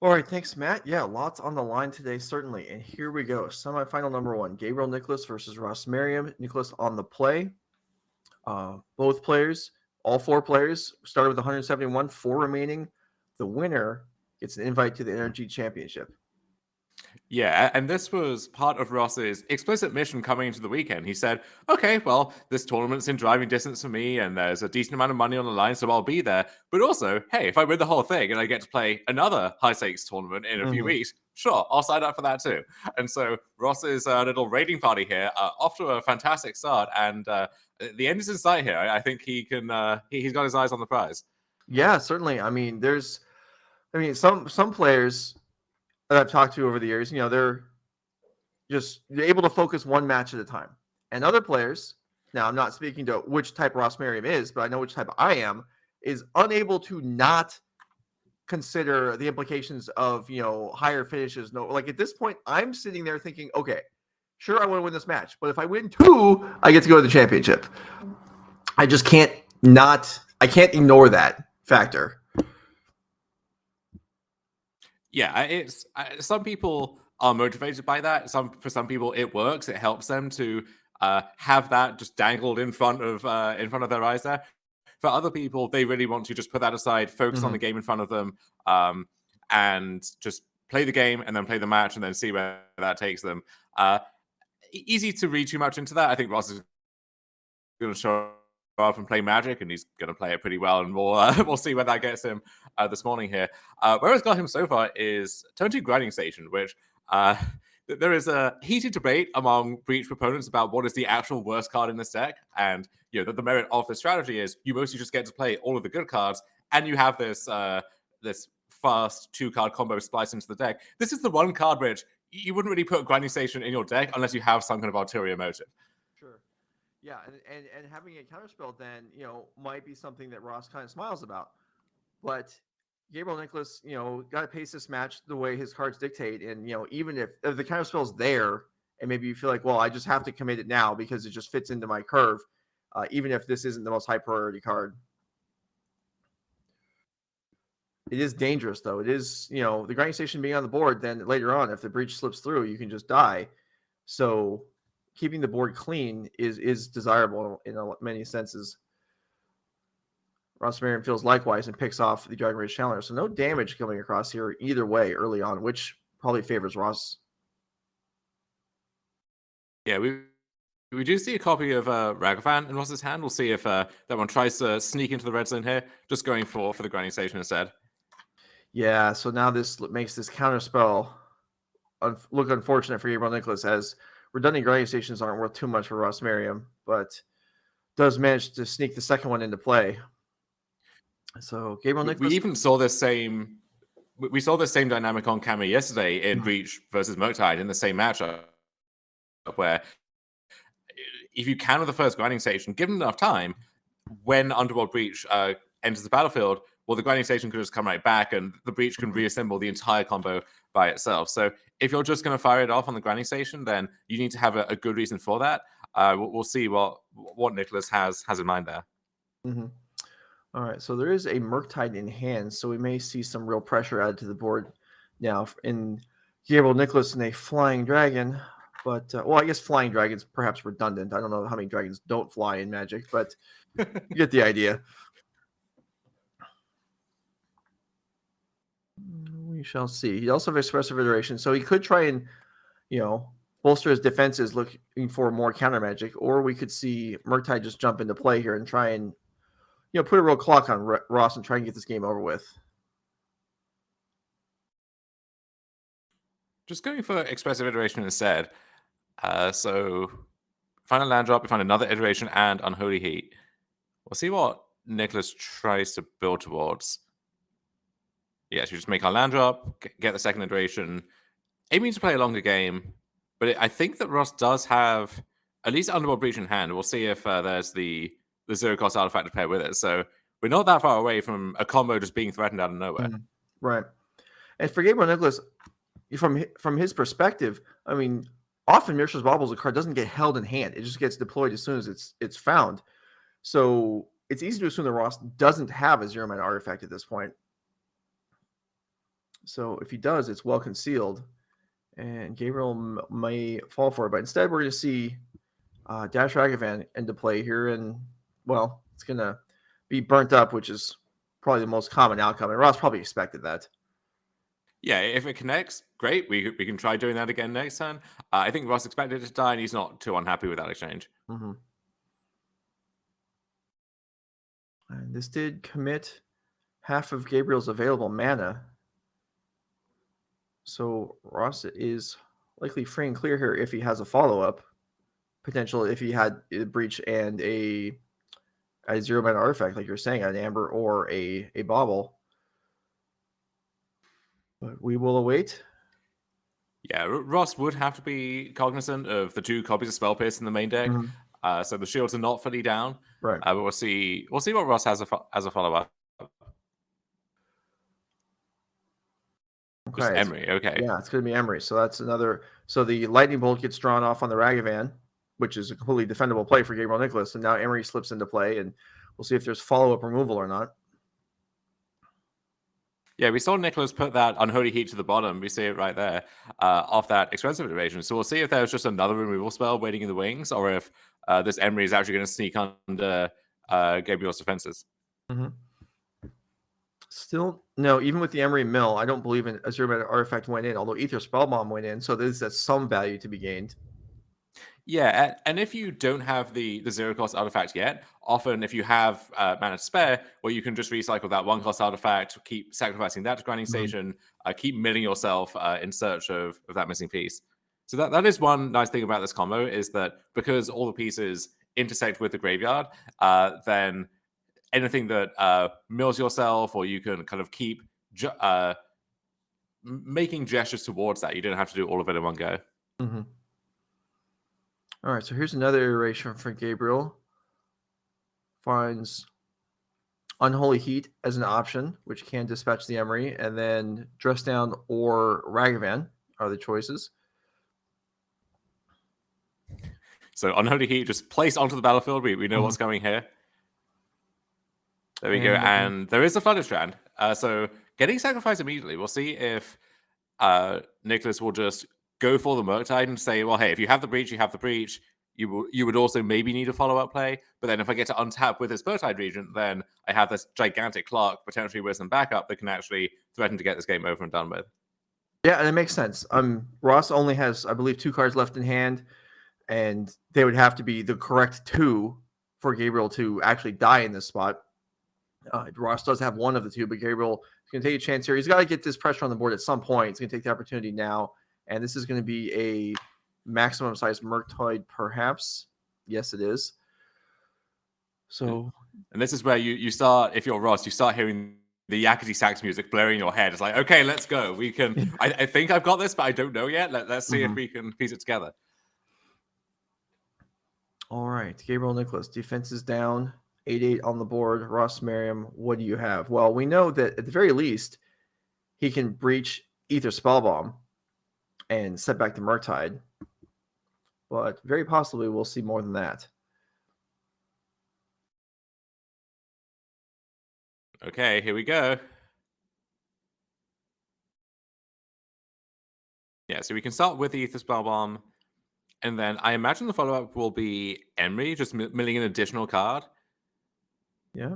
All right, thanks, Matt. Yeah, lots on the line today, certainly. And here we go. Semifinal number one, Gabriel Nicholas versus Ross Merriam. Nicholas on the play. Both players, all four players, started with 171, four remaining. The winner gets an invite to the Energy Championship. Yeah, and this was part of Ross's explicit mission coming into the weekend. He said, okay, well, this tournament's in driving distance for me, and there's a decent amount of money on the line, so I'll be there. But also, hey, if I win the whole thing and I get to play another high-stakes tournament in a few weeks, sure, I'll sign up for that too. And so Ross's little raiding party here, off to a fantastic start, and the end is in sight here. I think he's got his eyes on the prize. Yeah, certainly. I mean, some players that I've talked to over the years, they're able to focus one match at a time. And other players, now I'm not speaking to which type Ross Merriam is, but I know which type I am, is unable to not consider the implications of, higher finishes. No, like at this point, I'm sitting there thinking, okay, sure, I want to win this match, but if I win two, I get to go to the championship. I just can't ignore that factor. Yeah, it's some people are motivated by that. For some people, it works. It helps them to have that just dangled in front of their eyes there. For other people, they really want to just put that aside, focus on the game in front of them, and just play the game and then play the match and then see where that takes them. Easy to read too much into that. I think Ross is going to show up and play Magic, and he's going to play it pretty well, and we'll see where that gets him this morning here. Where it's got him so far is turn 2 Grinding Station, which there is a heated debate among Breach proponents about what is the actual worst card in this deck, and the merit of the strategy is you mostly just get to play all of the good cards, and you have this fast 2-card combo spliced into the deck. This is the one card which you wouldn't really put Grinding Station in your deck unless you have some kind of ulterior motive. Sure. Yeah, and having a counterspell then, might be something that Ross kind of smiles about. But Gabriel Nicholas, got to pace this match the way his cards dictate. And, even if the counterspell's there, and maybe you feel like, well, I just have to commit it now because it just fits into my curve, even if this isn't the most high priority card. It is dangerous, though. It is, the Grinding Station being on the board, then later on, if the Breach slips through, you can just die. So keeping the board clean is desirable in many senses. Ross Merriam feels likewise and picks off the Dragon Rage Challenger. So no damage coming across here either way early on, which probably favors Ross. Yeah, we do see a copy of Ragavan in Ross's hand. We'll see if that one tries to sneak into the red zone here, just going for the Grinding Station instead. Yeah, so now this makes this counterspell look unfortunate for Gabriel Nicholas, as redundant Grinding Stations aren't worth too much for Ross Merriam, but does manage to sneak the second one into play. So Gabriel Nicholas... We even saw this same... We saw the same dynamic on Camera yesterday in Breach versus Murktide in the same matchup, where if you counter the first Grinding Station, given enough time, when Underworld Breach enters the battlefield, well, the Grinding Station could just come right back, and the Breach can reassemble the entire combo by itself. So if you're just going to fire it off on the Grinding Station, then you need to have a good reason for that. We'll see what Nicholas has in mind there. Mm-hmm. All right, so there is a Murktide in hand, so we may see some real pressure added to the board now in Gabriel Nicholas and a Flying Dragon. But, well, I guess Flying Dragon's perhaps redundant. I don't know how many dragons don't fly in Magic, but you get the idea. We shall see. He also has Expressive Iteration, so he could try and, bolster his defenses looking for more counter magic, or we could see Murktide just jump into play here and try and, put a real clock on Ross and try and get this game over with. Just going for Expressive Iteration instead. So find a land drop, we find another iteration and Unholy Heat. We'll see what Nicholas tries to build towards. Yes, we just make our land drop, get the second iteration, aiming to play a longer game. But I think that Ross does have at least Underworld Breach in hand. We'll see if there's the zero-cost artifact to pair with it. So we're not that far away from a combo just being threatened out of nowhere. Right. And for Gabriel Nicholas, from his perspective, I mean, often Mishra's Bauble, a card doesn't get held in hand. It just gets deployed as soon as it's found. So it's easy to assume that Ross doesn't have a 0-mana artifact at this point. So if he does, it's well concealed, and Gabriel may fall for it. But instead, we're going to see Dash Ragavan into play here, and well, it's going to be burnt up, which is probably the most common outcome. And Ross probably expected that. Yeah, if it connects, great. We can try doing that again next turn. I think Ross expected it to die, and he's not too unhappy with that exchange. Mm-hmm. And this did commit half of Gabriel's available mana. So Ross is likely free and clear here if he has a follow-up potential, if he had a Breach and a 0-mana artifact, like you're saying, an Amber or a Bauble. But we will await. Yeah, Ross would have to be cognizant of the 2 copies of Spell Pierce in the main deck. Mm-hmm. So the shields are not fully down. Right. But we'll see what Ross has as a follow-up. Okay. Just Emery, okay. Yeah, it's going to be Emery. So that's another. So the Lightning Bolt gets drawn off on the Ragavan, which is a completely defendable play for Gabriel Nicholas. And now Emery slips into play, and we'll see if there's follow-up removal or not. Yeah, we saw Nicholas put that Unholy Heat to the bottom. We see it right there off that Expressive Iteration. So we'll see if there's just another removal spell waiting in the wings, or if this Emery is actually going to sneak under Gabriel's defenses. Mm-hmm. Still, no, even with the Emery Mill, I don't believe a 0-mana artifact went in, although Aether Spellbomb went in, so there's some value to be gained. Yeah, and if you don't have the 0-cost artifact yet, often if you have mana to spare, well, you can just recycle that 1-cost artifact, keep sacrificing that to grinding station, keep milling yourself in search of that missing piece. So that is one nice thing about this combo, is that because all the pieces intersect with the graveyard, then anything that mills yourself, or you can kind of keep making gestures towards that. You don't have to do all of it in one go. Mm-hmm. All right, so here's another iteration for Gabriel. Finds Unholy Heat as an option, which can dispatch the Emery, and then Dress Down or Ragavan are the choices. So Unholy Heat just placed onto the battlefield. We know what's coming here. There we go. And there is a Flooded Strand. So getting sacrificed immediately. We'll see if Nicholas will just go for the Murktide and say, well, hey, if you have the Breach, you have the Breach. You would also maybe need a follow-up play. But then if I get to untap with this Murktide Regent, then I have this gigantic clock, potentially with some backup, that can actually threaten to get this game over and done with. Yeah, and it makes sense. Ross only has, I believe, 2 cards left in hand, and they would have to be the correct 2 for Gabriel to actually die in this spot. Ross does have 1 of the 2, but Gabriel is going to take a chance here. He's got to get this pressure on the board at some point. He's going to take the opportunity now, and this is going to be a maximum size Murktide, perhaps. Yes, it is. So, and this is where you start, if you're Ross, you start hearing the yakety sax music blaring in your head. It's like, okay, let's go. We can. I think I've got this, but I don't know yet. Let's see if we can piece it together. All right, Gabriel Nicholas, defense is down, 8-8 on the board. Ross Merriam, what do you have? Well, we know that at the very least, he can breach Aether Spellbomb and set back the Murktide, but very possibly we'll see more than that. Okay, here we go. Yeah, so we can start with the Aether Spellbomb, and then I imagine the follow-up will be Emery, just milling an additional card. Yeah.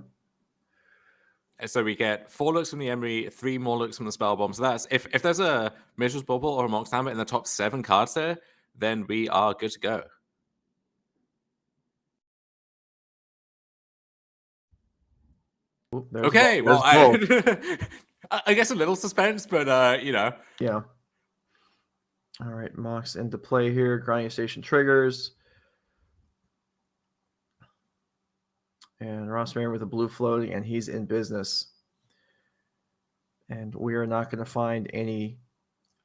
And so we get 4 looks from the Emery, 3 more looks from the Spellbomb. So that's if there's a Mishra's Bauble or a Mox Amber in the top 7 cards there, then we are good to go. Okay, well, I guess a little suspense, but you know. Yeah. All right, Mox into play here. Grinding Station triggers. And Ross Merriam with a blue floating, and he's in business. And we are not going to find any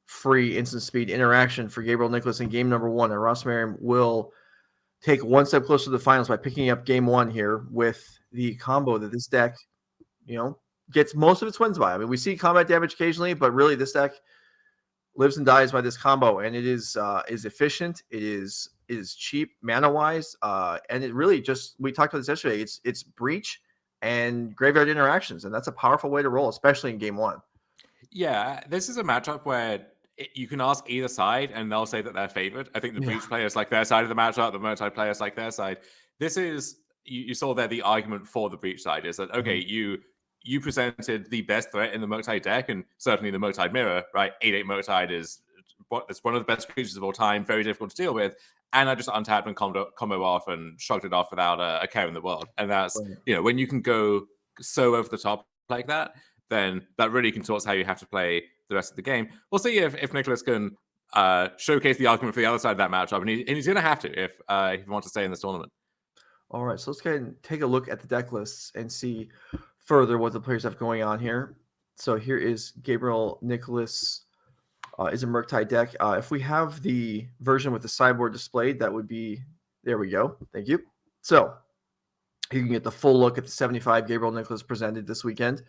free instant speed interaction for Gabriel Nicholas in game number 1. And Ross Merriam will take one step closer to the finals by picking up game 1 here with the combo that this deck, gets most of its wins by. I mean, we see combat damage occasionally, but really this deck lives and dies by this combo, and it is efficient. It is cheap mana wise, and it really just, we talked about this yesterday. It's breach and graveyard interactions, and that's a powerful way to roll, especially in game 1. Yeah, this is a matchup where you can ask either side and they'll say that they're favored. I think the Yeah. Breach players like their side of the matchup, the Murktide players like their side. This is, you saw there the argument for the Breach side is that, okay, you presented the best threat in the Murktide deck, and certainly the Murktide mirror, right? 8/8 Murktide is it's one of the best creatures of all time, very difficult to deal with. And I just untapped and combo off and shrugged it off without a care in the world. And that's, when you can go so over the top like that, then that really contorts how you have to play the rest of the game. We'll see if Nicholas can showcase the argument for the other side of that matchup, and he's going to have to if he wants to stay in this tournament. All right, so let's go ahead and take a look at the deck lists and see further what the players have going on here. So here is Gabriel Nicholas, Izzet Murktide deck. If we have the version with the sideboard displayed, that would be, there we go. Thank you. So you can get the full look at the 75 Gabriel Nicholas presented this weekend.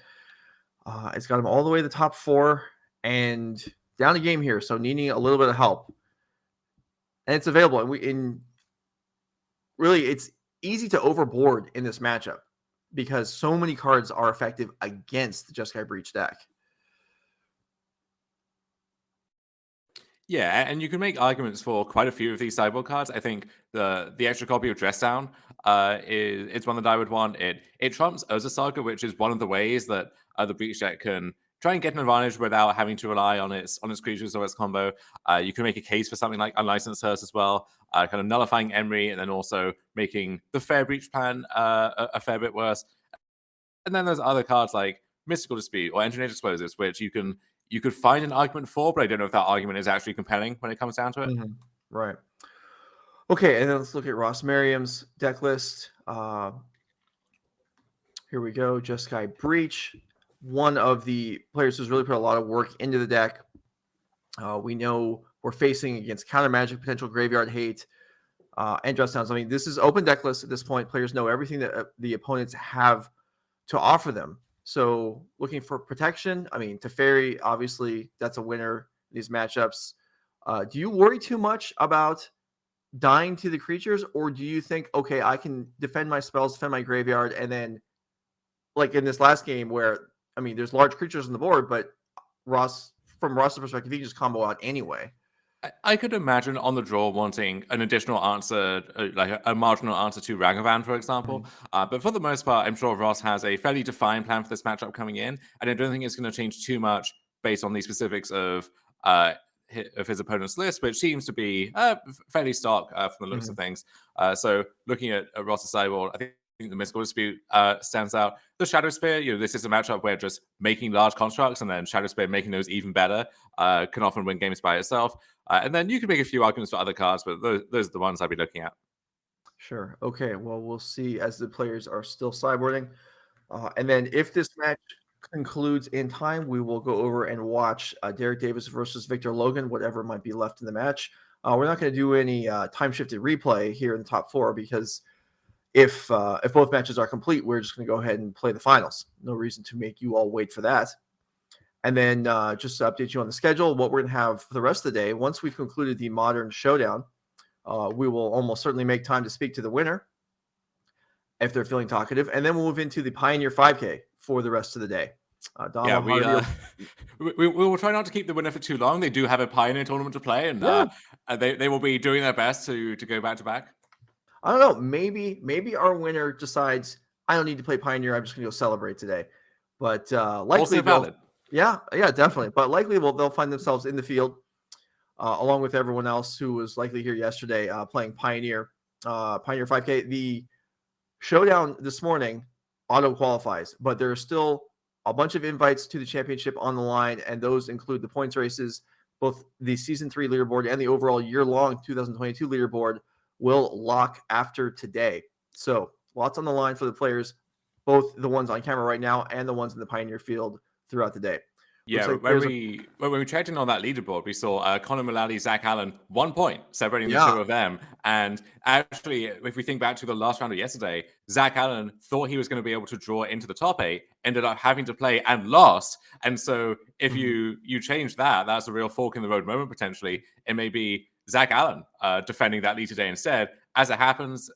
It's got him all the way to the top 4 and down a game here, so needing a little bit of help. And it's available. And really, it's easy to overboard in this matchup because so many cards are effective against the Jeskai Breach deck. Yeah, and you can make arguments for quite a few of these sideboard cards. I think the extra copy of Dress Down it's one that I would want. It trumps Urza Saga, which is one of the ways that the Breach deck can try and get an advantage without having to rely on its creatures or its combo. You can make a case for something like Unlicensed Hearse as well, kind of nullifying Emery and then also making the Fair Breach plan a fair bit worse. And then there's other cards like Mystical Dispute or Engineered Explosives, which you could find an argument for, but I don't know if that argument is actually compelling when it comes down to it. Mm-hmm. Right. Okay, and then let's look at Ross Merriam's deck list. Here we go. Jeskai Breach, one of the players who's really put a lot of work into the deck. We know we're facing against Counter Magic, potential Graveyard Hate, and Dress Downs. I mean, this is open deck list at this point. Players know everything that the opponents have to offer them. So looking for protection, I mean, Teferi, obviously, that's a winner in these matchups. Do you worry too much about dying to the creatures, or do you think, okay, I can defend my spells, defend my graveyard, and then, like in this last game where, I mean, there's large creatures on the board, but from Ross's perspective, he can just combo out anyway. I could imagine on the draw wanting an additional answer, like a marginal answer to Ragavan, for example. But for the most part, I'm sure Ross has a fairly defined plan for this matchup coming in, and I don't think it's going to change too much based on the specifics of his opponent's list, which seems to be fairly stock from the looks of things. So looking at Ross's sideboard, I think the Mystical Dispute stands out. The Shadow Spear, this is a matchup where just making large constructs and then Shadow Spear making those even better can often win games by itself. And then you can make a few arguments for other cards, but those are the ones I'd be looking at. Sure. Okay. Well, we'll see as the players are still sideboarding. And then if this match concludes in time, we will go over and watch Derek Davis versus Victor Logan, whatever might be left in the match. We're not going to do any time-shifted replay here in the top 4 because if both matches are complete, we're just going to go ahead and play the finals. No reason to make you all wait for that. And then just to update you on the schedule, what we're going to have for the rest of the day, once we've concluded the Modern Showdown, we will almost certainly make time to speak to the winner if they're feeling talkative. And then we'll move into the Pioneer 5K for the rest of the day. Dom, we will try not to keep the winner for too long. They do have a Pioneer tournament to play, and they will be doing their best to go back to back. I don't know. Maybe our winner decides I don't need to play Pioneer. I'm just going to go celebrate today. But likely, also valid. Yeah, definitely. But likely they'll find themselves in the field along with everyone else who was likely here yesterday playing Pioneer 5K. The Showdown this morning auto qualifies, but there are still a bunch of invites to the championship on the line, and those include the points races. Both the Season 3 leaderboard and the overall year-long 2022 leaderboard will lock after today. So lots on the line for the players, both the ones on camera right now and the ones in the Pioneer field throughout the day. Yeah, when we checked in on that leaderboard, we saw Conor Mullally, Zach Allen, 1 point separating the two of them. And actually, if we think back to the last round of yesterday, Zach Allen thought he was going to be able to draw into the top 8, ended up having to play and lost. And so if you change that, that's a real fork in the road moment potentially. It may be Zach Allen defending that lead today instead. As it happens,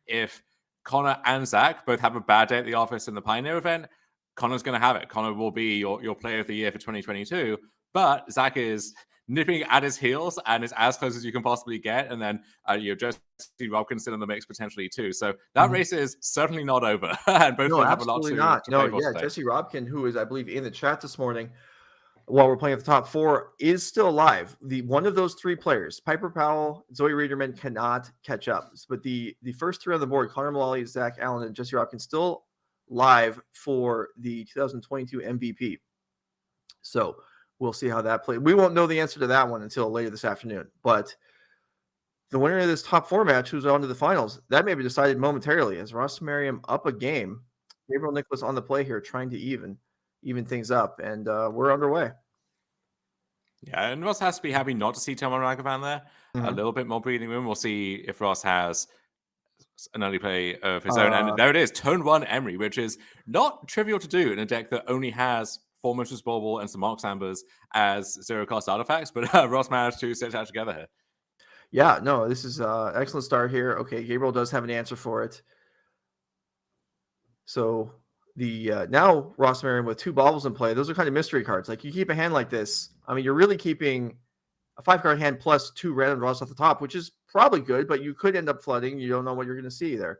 if Connor and Zach both have a bad day at the office in the Pioneer event, Connor's going to have it. Connor will be your player of the year for 2022. But Zach is nipping at his heels and is as close as you can possibly get. And then Jesse Robkin still in the mix potentially too. So that race is certainly not over. And both of them have a lot to play for today. Jesse Robkin, who is, I believe, in the chat this morning while we're playing at the top four, is still alive. One of those three players, Piper Powell, Zoe Reederman, cannot catch up. But the first three on the board, Connor Mullally, Zach Allen, and Jesse Robkin, still live for the 2022 MVP. So we'll see how that plays. We won't know the answer to that one until later this afternoon. But the winner of this top four match, who's on to the finals, that may be decided momentarily as Ross Merriam up a game. Gabriel Nicholas on the play here, trying to even things up, and we're underway. Yeah, and Ross has to be happy not to see Tomo Ragavan there. A little bit more breathing room. We'll see if Ross has an early play of his own. And there it is, turn 1 Emery, which is not trivial to do in a deck that only has 4 Mishra's Bauble and some Mox Ambers as 0-cost artifacts. But Ross managed to stitch that together here. Yeah, no, this is excellent start here. Okay, Gabriel does have an answer for it. So the now Ross Merriam with 2 Baubles in play. Those are kind of mystery cards. Like, you keep a hand like this, I mean, you're really keeping a 5-card hand plus 2 random draws off the top, which is probably good, but you could end up flooding. You don't know what you're going to see there.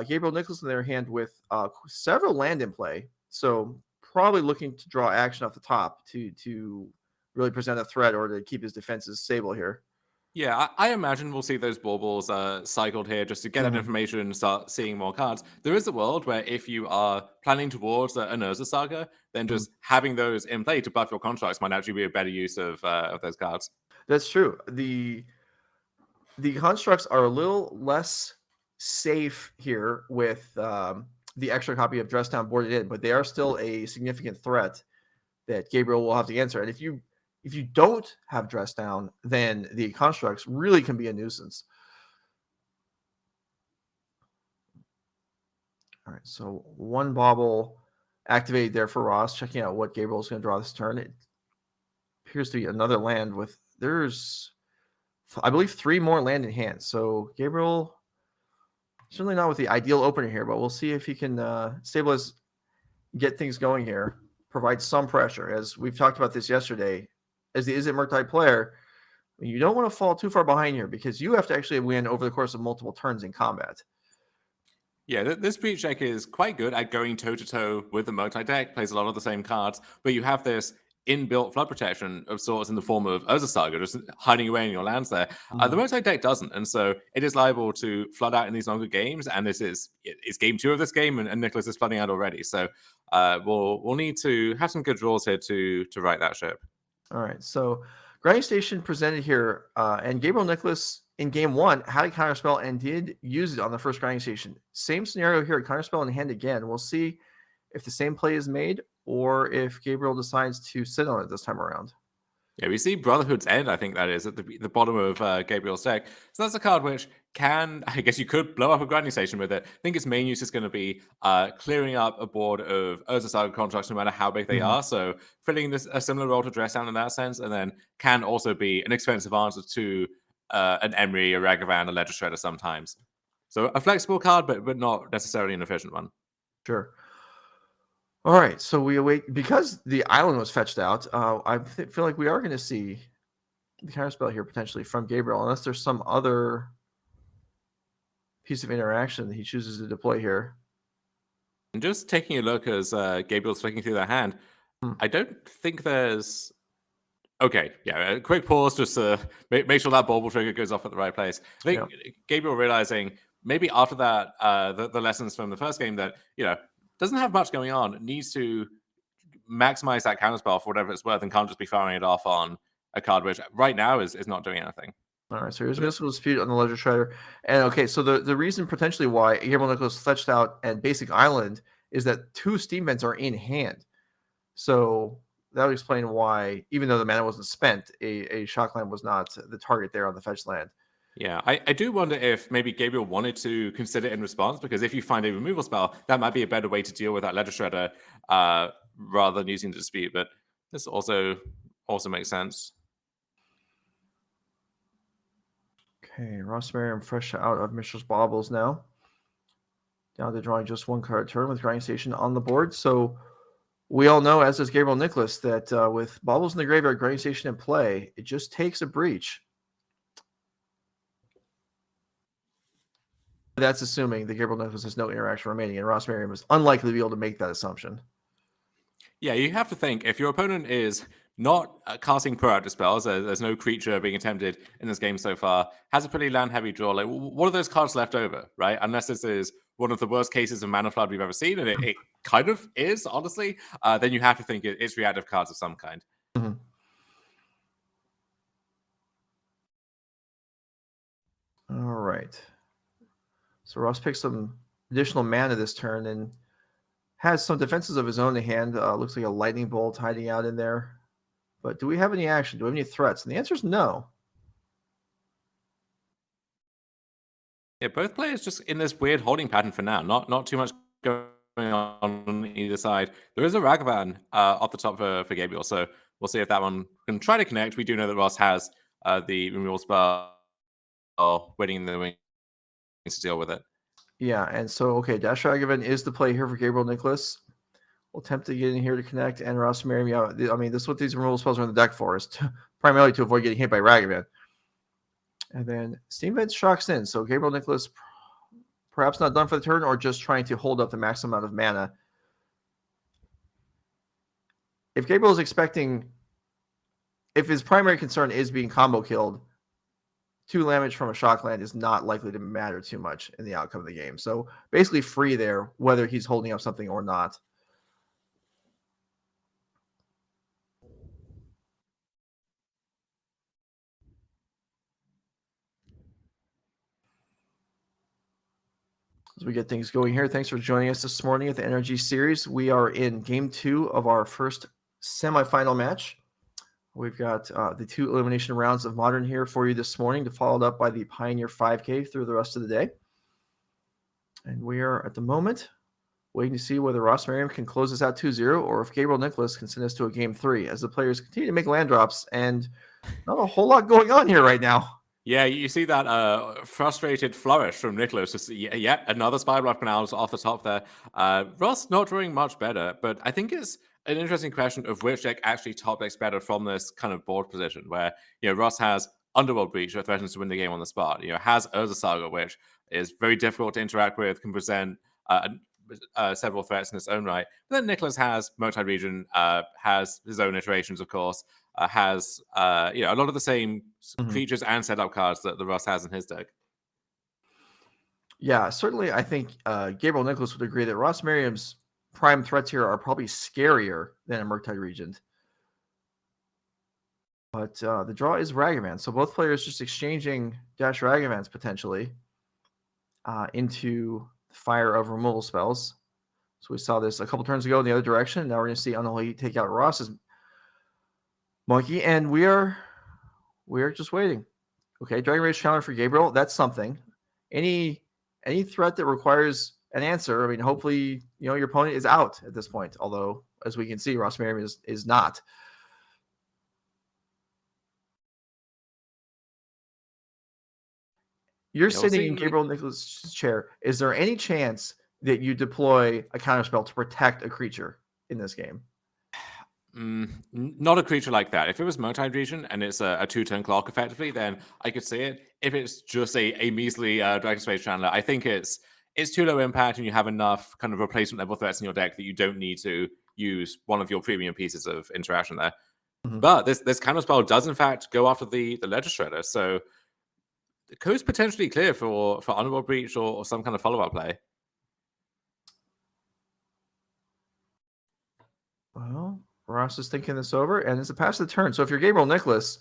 Gabriel Nicholas in their hand with several land in play, so probably looking to draw action off the top to really present a threat or to keep his defenses stable here. Yeah, I imagine we'll see those baubles cycled here just to get that information and start seeing more cards. There is a world where if you are planning towards an Urza saga, then just having those in play to buff your constructs might actually be a better use of those cards. That's true. The constructs are a little less safe here with the extra copy of Dress Down boarded in, but they are still a significant threat that Gabriel will have to answer. And if you don't have Dress Down, then the constructs really can be a nuisance. All right, so 1 Bauble activated there for Ross, checking out what Gabriel's going to draw this turn. It appears to be another land with, there's, I believe, 3 more land in hand. So Gabriel, certainly not with the ideal opener here, but we'll see if he can stabilize, get things going here, provide some pressure. As we've talked about this yesterday, as the Izzet Murktide player, you don't want to fall too far behind here because you have to actually win over the course of multiple turns in combat. Yeah, this Breach deck is quite good at going toe-to-toe with the Murktide deck, plays a lot of the same cards, but you have this inbuilt flood protection of sorts in the form of Urza Saga, just hiding away in your lands there. The Murktide deck doesn't, and so it is liable to flood out in these longer games, and this is game 2 of this game, and Nicholas is flooding out already. So we'll need to have some good draws here to right that ship. All right, so Grinding Station presented here, and Gabriel Nicholas in game 1 had a counterspell and did use it on the first Grinding Station. Same scenario here, counterspell in hand again. We'll see if the same play is made or if Gabriel decides to sit on it this time around. Yeah, we see Brotherhood's End, I think that is, at the bottom of Gabriel's deck. So that's a card which can, I guess you could blow up a Grinding Station with it. I think its main use is going to be clearing up a board of Urza Saga contracts, no matter how big they are. So filling a similar role to Dress Down in that sense, and then can also be an expensive answer to an Emery, a Ragavan, a Ledger Shredder sometimes. So a flexible card, but not necessarily an efficient one. Sure. All right, so we await, because the island was fetched out, I feel like we are going to see the counterspell here potentially from Gabriel, unless there's some other piece of interaction that he chooses to deploy here. And just taking a look as Gabriel's flicking through their hand, I don't think there's... Okay, yeah, a quick pause just to make sure that Bauble trigger goes off at the right place. I think Gabriel realizing maybe after that, the lessons from the first game that, doesn't have much going on, needs to maximize that counterspell for whatever it's worth and can't just be firing it off on a card which right now is not doing anything. All right, so here's Mystical Dispute on the Ledger Shredder. And okay, so the reason potentially why Gabriel Nicholas fetched out and Basic Island is that 2 Steam Vents are in hand. So that would explain why, even though the mana wasn't spent, a Shockland was not the target there on the fetch land. Yeah, I do wonder if maybe Gabriel wanted to consider it in response, because if you find a removal spell, that might be a better way to deal with that Ledger Shredder rather than using the Dispute. But this also makes sense. Okay, Ross Merriam fresh out of Mishra's Baubles now. Down to drawing just 1 card turn with Grinding Station on the board. So we all know, as does Gabriel Nicholas, that with Baubles in the graveyard, Grinding Station in play, it just takes a breach. That's assuming that Gabriel Nicholas has no interaction remaining, and Ross Merriam is unlikely to be able to make that assumption. Yeah, you have to think, if your opponent is not casting proactive spells, there's no creature being attempted in this game so far, has a pretty land-heavy draw, like, what are those cards left over, right? Unless this is one of the worst cases of Mana Flood we've ever seen, and it kind of is, honestly, then you have to think it's reactive cards of some kind. Mm-hmm. All right. So Ross picks some additional mana this turn and has some defenses of his own in hand. Looks like a lightning bolt hiding out in there. But do we have any action? Do we have any threats? And the answer is no. Yeah, both players just in this weird holding pattern for now. Not too much going on either side. There is a Ragavan off the top for Gabriel, so we'll see if that one can try to connect. We do know that Ross has the removal spell waiting in the wings to deal with it. Yeah, and so, okay, Dash Ragavan is the play here for Gabriel Nicholas. We'll attempt to get in here to connect, and Ross Merriam, yeah, I mean, this is what these removal spells are in the deck for, is primarily to avoid getting hit by Ragavan. And then Steam Vent shocks in, so Gabriel Nicholas perhaps not done for the turn, or just trying to hold up the maximum amount of mana. If Gabriel is expecting, if his primary concern is being combo killed, 2 damage from a shock land is not likely to matter too much in the outcome of the game. So basically free there, whether he's holding up something or not. As we get things going here, thanks for joining us this morning at the Energy Series. We are in Game 2 of our first semifinal match. We've got the 2 elimination rounds of Modern here for you this morning, to followed up by the Pioneer 5K through the rest of the day. And we are, at the moment, waiting to see whether Ross Merriam can close this out 2-0, or if Gabriel Nicholas can send us to a Game 3, as the players continue to make land drops, and not a whole lot going on here right now. Yeah, you see that frustrated flourish from Nicholas. Just yet another Spirebluff Canal off the top there. Ross not doing much better, but I think it's an interesting question of which deck actually top decks better from this kind of board position, where Ross has Underworld Breach, that threatens to win the game on the spot. Has Urza Saga, which is very difficult to interact with, can present several threats in its own right. But then Nicholas has Murktide Region, has his own iterations, of course. Has a lot of the same creatures and setup cards that the Ross has in his deck. Yeah, certainly I think Gabriel Nicholas would agree that Ross Merriam's prime threats here are probably scarier than a Murktide Regent. But the draw is Ragavan, so both players just exchanging Dash Ragavans potentially into the fire of removal spells. So we saw this a couple turns ago in the other direction. Now we're going to see Unholy Heat take out Ross's monkey, and we are just waiting. Okay, Dragon Rage Challenger for Gabriel. That's something. Any threat that requires an answer. I mean, hopefully, your opponent is out at this point. Although, as we can see, Ross Merriam is not. You're sitting in Gabriel Nicholas' chair. Is there any chance that you deploy a counterspell to protect a creature in this game? Not a creature like that. If it was Murktide Region and it's a 2-turn clock effectively, then I could see it. If it's just a measly Dragon Space Chandler, I think it's too low impact, and you have enough kind of replacement level threats in your deck that you don't need to use one of your premium pieces of interaction there. Mm-hmm. But this counterspell does in fact go after the Legislator, so the code's potentially clear for Underworld Breach or some kind of follow-up play. Well, Ross is thinking this over, and it's a pass of the turn. So if you're Gabriel Nicholas,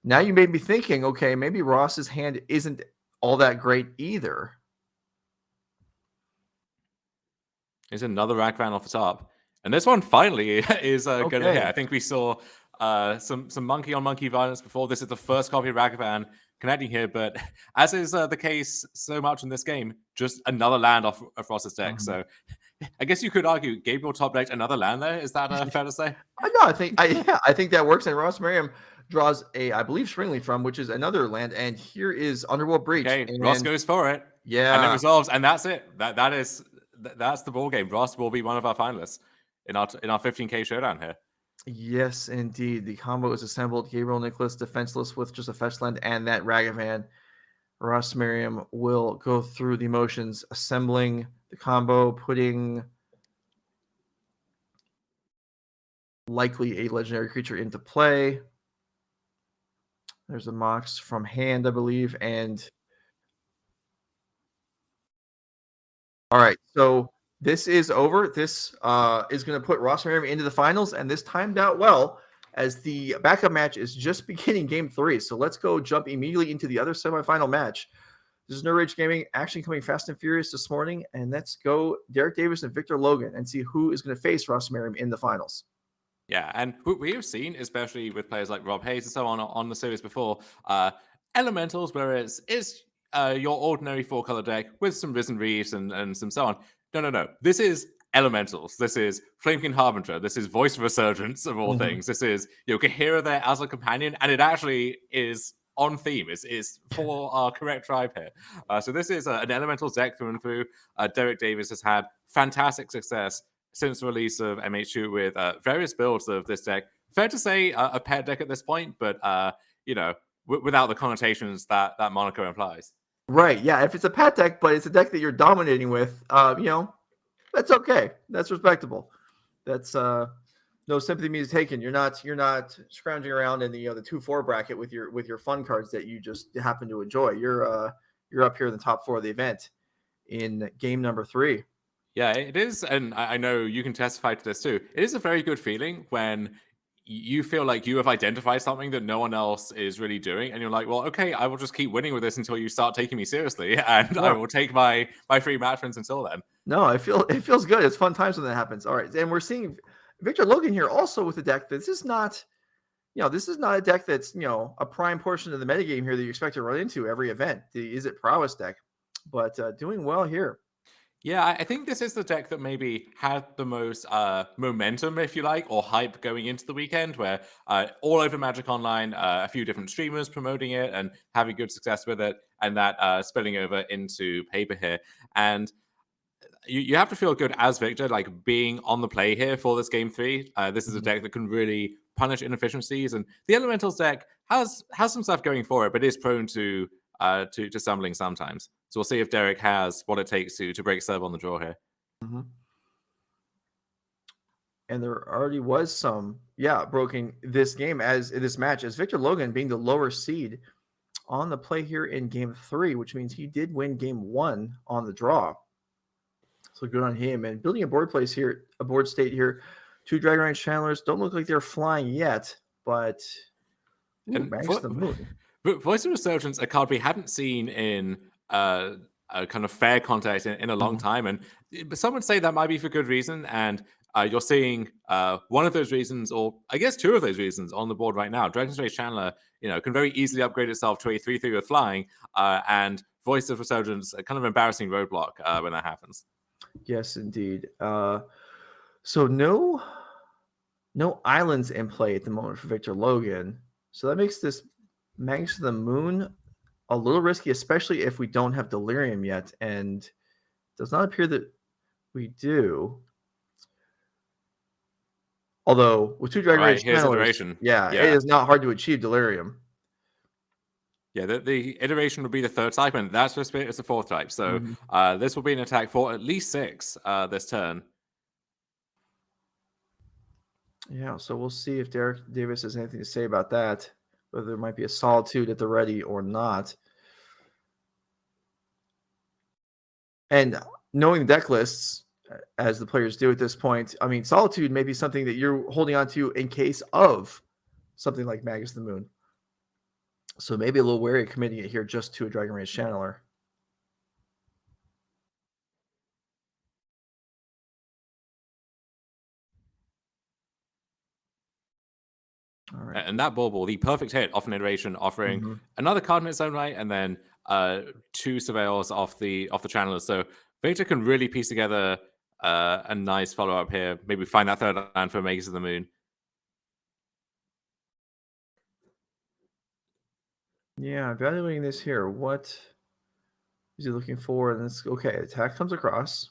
now you may be thinking, okay, maybe Ross's hand isn't all that great either. There's another Ragavan off the top. And this one finally is going to hit. I think we saw some monkey-on-monkey violence before. This is the first copy of Ragavan connecting here, but as is the case so much in this game, just another land off of Ross's deck. Mm-hmm. So I guess you could argue Gabriel top decked another land there. Is that fair to say? No, I think that works. And Ross Merriam draws I believe, Springleaf Drum, which is another land. And here is Underworld Breach. Okay, Ross goes for it. Yeah. And it resolves. And that's it. That's the ball game. Ross will be one of our finalists. in our 15k showdown here. Yes, indeed. The combo is assembled. Gabriel Nicholas defenseless with just a fetch land and that Ragavan. Ross Merriam will go through the motions, assembling the combo, putting likely a legendary creature into play. There's a Mox from hand, I believe, and all right, so this is over. This is going to put Ross Merriam into the finals, and this timed out well as the backup match is just beginning game 3. So let's go jump immediately into the other semifinal match. This is No Rage Gaming actually coming fast and furious this morning, and let's go Derek Davis and Victor Logan and see who is going to face Ross Merriam in the finals. Yeah, and we have seen, especially with players like Rob Hayes and so on the series before, elementals where it's your ordinary 4-color deck with some Risen Reefs and some so on. No. This is elementals. This is Flamekin Harbinger. This is Voice of Resurgence of all things. This is Kahira there as a companion, and it actually is on theme. Is for our correct tribe here. So this is an elementals deck through and through. Derek Davis has had fantastic success since the release of MH2 with various builds of this deck. Fair to say a pet deck at this point, but without the connotations that moniker implies. Right, yeah. If it's a pet deck, but it's a deck that you're dominating with, that's okay. That's respectable. That's no sympathy means taken. You're not scrounging around in the 2-4 bracket with your fun cards that you just happen to enjoy. You're up here in the top 4 of the event in game number 3. Yeah, it is, and I know you can testify to this too. It is a very good feeling when you feel like you have identified something that no one else is really doing, and you're like, well, okay, I will just keep winning with this until you start taking me seriously, and I will take my free match wins until then. No, it feels good. It's fun times when that happens. All right, and we're seeing Victor Logan here also with a deck that this is not a deck that's a prime portion of the metagame here that you expect to run into every event. The Izzet Prowess deck, but doing well here. Yeah, I think this is the deck that maybe had the most momentum, if you like, or hype going into the weekend, where all over Magic Online, a few different streamers promoting it and having good success with it, and that spilling over into paper here. And you have to feel good as Victor, like being on the play here for this game 3. This is a deck that can really punish inefficiencies, and the Elementals deck has some stuff going for it, but is prone to stumbling sometimes. So we'll see if Derek has what it takes to break serve on the draw here. Mm-hmm. And there already was some, broken this match as Victor Logan being the lower seed on the play here in game 3, which means he did win game 1 on the draw. So good on him. And building a board state here. 2 Dragon Range Channelers don't look like they're flying yet, but Max the Moon. Voice of Resurgence, a card we haven't seen in a kind of fair context in a long time, and some would say that might be for good reason. And you're seeing one of those reasons, or I guess 2 of those reasons, on the board right now. Dragon's Rage Channeler, can very easily upgrade itself to a 3/3 with flying, and Voice of Resurgence, a kind of embarrassing roadblock when that happens. Yes, indeed. So no islands in play at the moment for Victor Logan. So that makes this Magus of the Moon a little risky, especially if we don't have Delirium yet, and it does not appear that we do. Although with 2 Dragon Rage Channelers, it is not hard to achieve Delirium. Yeah, the iteration would be the 3rd type, and that's just it's the 4th type. So this will be an attack for at least 6 this turn. Yeah, so we'll see if Derek Davis has anything to say about that, whether there might be a Solitude at the ready or not. And knowing the deck lists, as the players do at this point, I mean, Solitude may be something that you're holding on to in case of something like Magus the Moon. So maybe a little wary of committing it here just to a Dragon Rage Channeler. All right. And that Bauble, the perfect hit off an iteration, offering another card in its own right, and then 2 surveils off the channelers. So Victor can really piece together a nice follow-up here. Maybe find that 3rd land for Magus of the Moon. Yeah, evaluating this here. What is he looking for? And this, okay, attack comes across.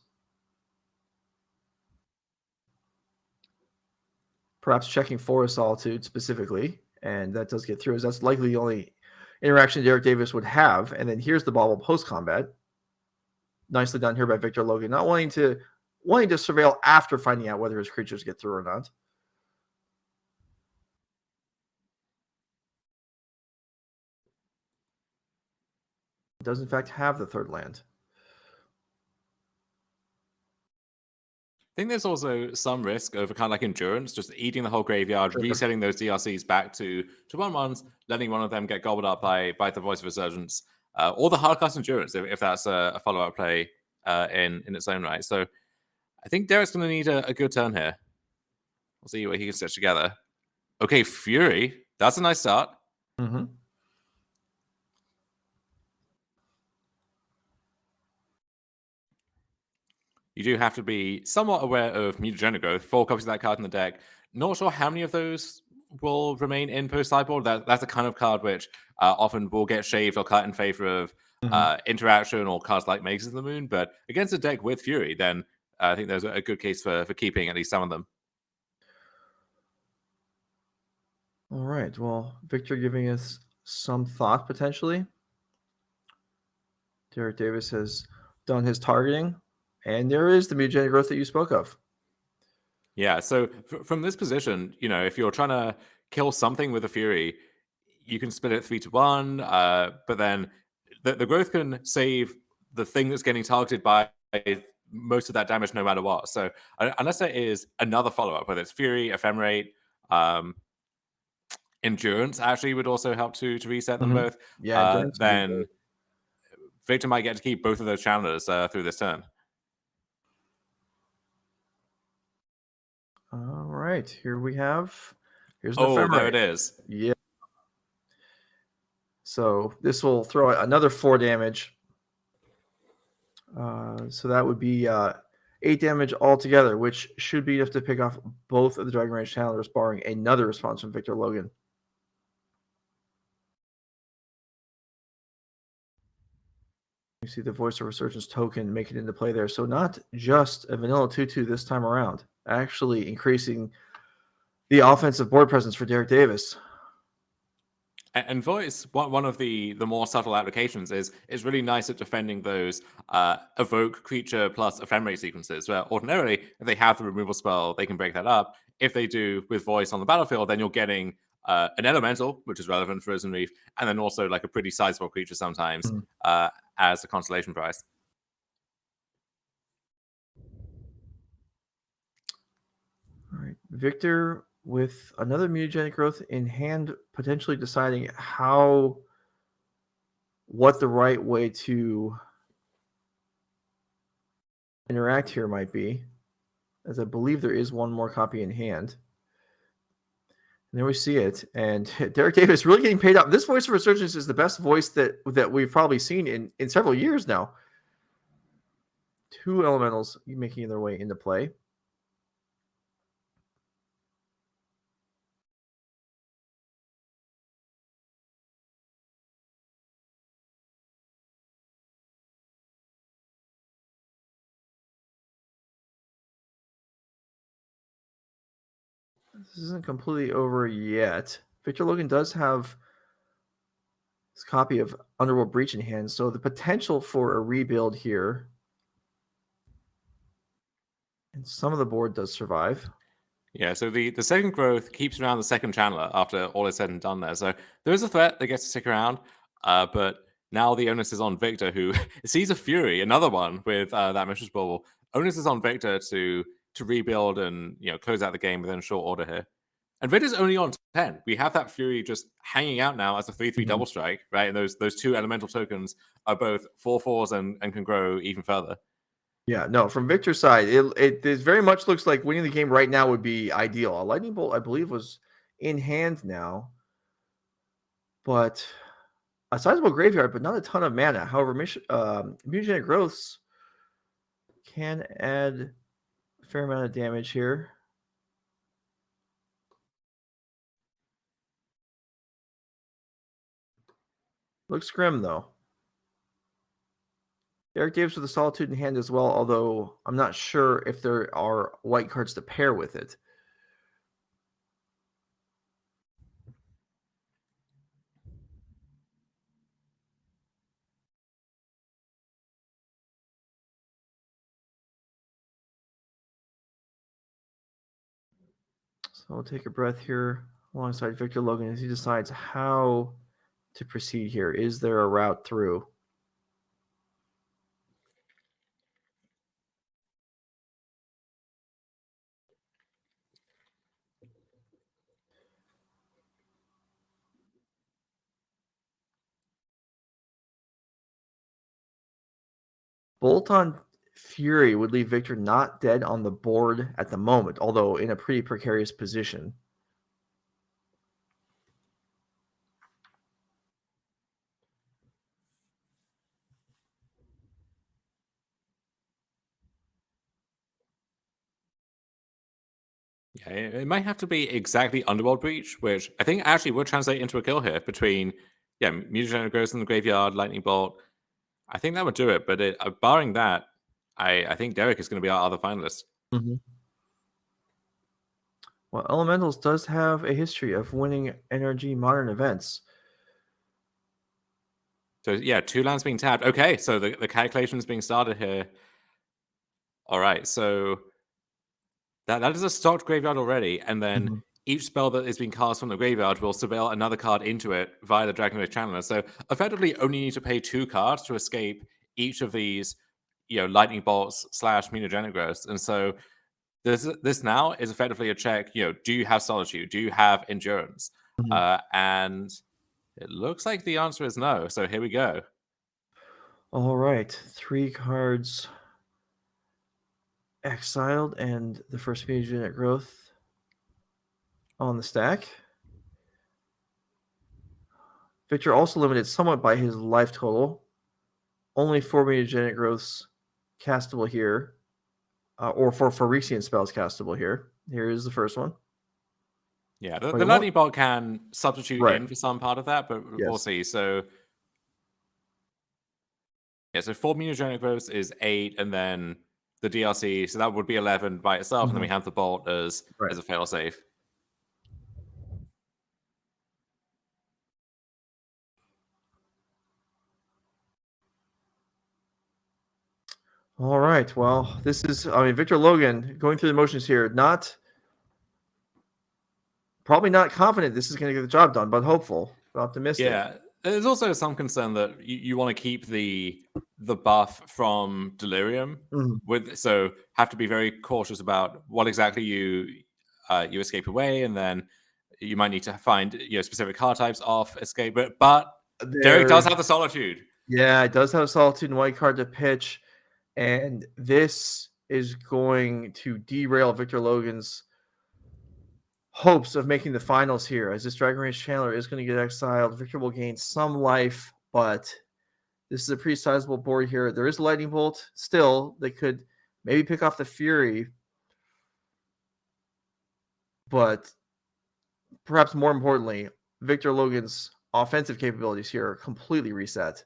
perhaps checking for a Solitude specifically, and that does get through, as that's likely the only interaction Derek Davis would have. And then here's the Bauble post-combat. Nicely done here by Victor Logan, not wanting to surveil after finding out whether his creatures get through or not. Does in fact have the third land. I think there's also some risk over kind of like Endurance, just eating the whole graveyard, resetting those DRCs back to 1/1s, letting one of them get gobbled up by the Voice of Resurgence, or the hardcast Endurance, if that's a follow-up play in its own right. So I think Derek's going to need a good turn here. We'll see what he can stitch together. Okay, Fury. That's a nice start. Mm-hmm. You do have to be somewhat aware of Mutagenic Growth. 4 copies of that card in the deck. Not sure how many of those will remain in post-sideboard. That's the kind of card which often will get shaved or cut in favor of interaction or cards like Mages of the Moon. But against a deck with Fury, then I think there's a good case for keeping at least some of them. All right. Well, Victor giving us some thought potentially. Derek Davis has done his targeting, and there is the Mutagenic Growth that you spoke of. Yeah, so from this position, if you're trying to kill something with a Fury, you can split it 3-1, but then the growth can save the thing that's getting targeted by most of that damage no matter what. So unless there is another follow-up, whether it's Fury, Ephemerate, Endurance actually would also help to reset them both. Yeah, then Victor might get to keep both of those challengers through this turn. All right, here's the Ephemerate. There it is. Yeah. So this will throw out another 4 damage. So that would be 8 damage altogether, which should be enough to pick off both of the Dragon Rage challengers, barring another response from Victor Logan. You see the Voice of Resurgence token make it into play there. So not just a vanilla 2/2 this time around, actually increasing the offensive board presence for Derek Davis. And Voice, one of the more subtle applications is really nice at defending those evoke creature plus ephemerate sequences, where ordinarily, if they have the removal spell, they can break that up. If they do with Voice on the battlefield, then you're getting an elemental, which is relevant for Risen Reef, and then also like a pretty sizable creature sometimes as a consolation prize. All right, Victor with another Mutagenic Growth in hand, potentially deciding what the right way to interact here might be, as I believe there is one more copy in hand. And there we see it, and Derek Davis really getting paid up. This Voice of Resurgence is the best voice that we've probably seen in several years now. 2 elementals making their way into play. This isn't completely over yet. Victor Logan does have his copy of Underworld Breach in hand, so the potential for a rebuild here. And some of the board does survive. Yeah, so the second growth keeps around the second channeler after all is said and done there. So there is a threat that gets to stick around, but now the onus is on Victor, who sees a Fury, another one with that Mishra's Bauble. Onus is on Victor to rebuild and close out the game within short order here. And Victor's only on 10. We have that Fury just hanging out now as a 3/3 double strike, right? And those 2 elemental tokens are both 4/4s and can grow even further. Yeah, no, from Victor's side, it very much looks like winning the game right now would be ideal. A Lightning Bolt, I believe, was in hand now, but a sizable graveyard, but not a ton of mana. However, Mutagenic Growths can add a fair amount of damage here. Looks grim, though. Derek Davis with a Solitude in hand as well, although I'm not sure if there are white cards to pair with it. So I'll take a breath here alongside Victor Logan as he decides how to proceed here. Is there a route through? Bolt on Fury would leave Victor not dead on the board at the moment, although in a pretty precarious position. Yeah, it might have to be exactly Underworld Breach, which I think actually would translate into a kill here between, Mutagenic Growth in the graveyard, Lightning Bolt. I think that would do it, but barring that, I think Derek is going to be our other finalist. Mm-hmm. Well, Elementals does have a history of winning energy modern events. So yeah, 2 lands being tapped. Okay, so the calculation is being started here. All right, so that is a stocked graveyard already, and then each spell that is being cast from the graveyard will surveil another card into it via the Dragonwave Channeler. So effectively, only need to pay 2 cards to escape each of these, lightning bolts / mutagenic growths. And so this now is effectively a check. Do you have Solitude? Do you have Endurance? And it looks like the answer is no. So here we go. All right, 3 cards exiled and the first mutagenic growth on the stack. Victor also limited somewhat by his life total. Only 4 mutagenic growths castable here, or 4 Phyrexian spells castable here. Here is the first one. Yeah, the lightning bolt can substitute Right. in for some part of that, but we'll see. So yeah, so 4 mutagenic growths is 8, and then the DLC, so that would be 11 by itself, and then we have the bolt as a failsafe. All right. Well, this is, Victor Logan going through the motions here. Probably not confident this is going to get the job done, but hopeful, but optimistic. Yeah, there's also some concern that you want to keep the buff from Delirium, so have to be very cautious about what exactly you escape away, and then you might need to find specific card types off escape. But Derek does have the Solitude. Yeah, it does have a Solitude and white card to pitch, and this is going to derail Victor Logan's hopes of making the finals here, as this Dragonwave Channeler is going to get exiled. Victor will gain some life, but this is a pretty sizable board here. There is a Lightning Bolt still. They could maybe pick off the Fury, but perhaps more importantly, Victor Logan's offensive capabilities here are completely reset.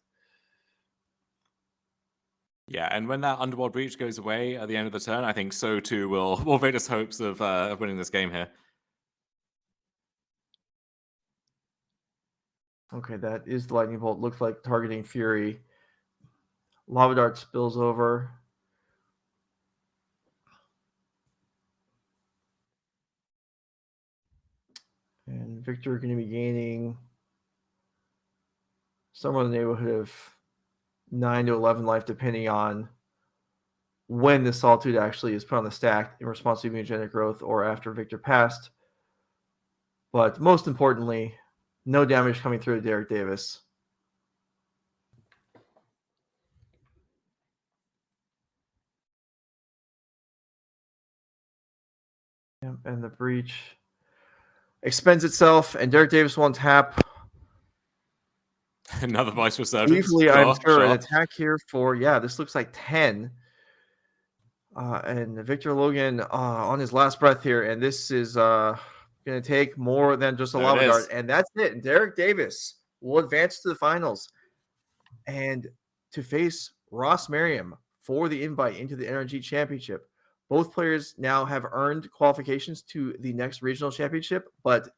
Yeah, and when that Underworld Breach goes away at the end of the turn, I think so too will Vader's hopes of winning this game here. Okay, that is the Lightning Bolt. Looks like targeting Fury. Lava Dart spills over. And Victor going to be gaining somewhere in the neighborhood of 9 to 11 life, depending on when the Solitude actually is put on the stack in response to mutagenic growth or after Victor passed. But most importantly, no damage coming through to Derek Davis. And the breach expends itself, and Derek Davis will untap. Another Vice Resurgence. Briefly, I'm sure an attack here for, this looks like 10. And Victor Logan on his last breath here, and this is going to take more than just a Lava Dart, and that's it. And Derek Davis will advance to the finals and to face Ross Merriam for the invite into the NRG Championship. Both players now have earned qualifications to the next regional championship, but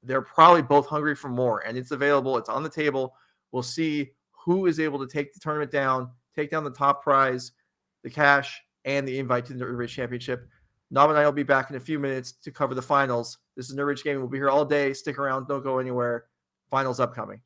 they're probably both hungry for more, and it's available. It's on the table. We'll see who is able to take the tournament down, take down the top prize, the cash, and the invite to the Ridge Championship. Nob and I will be back in a few minutes to cover the finals. This is Nerd Rage Gaming. We'll be here all day. Stick around. Don't go anywhere. Finals upcoming.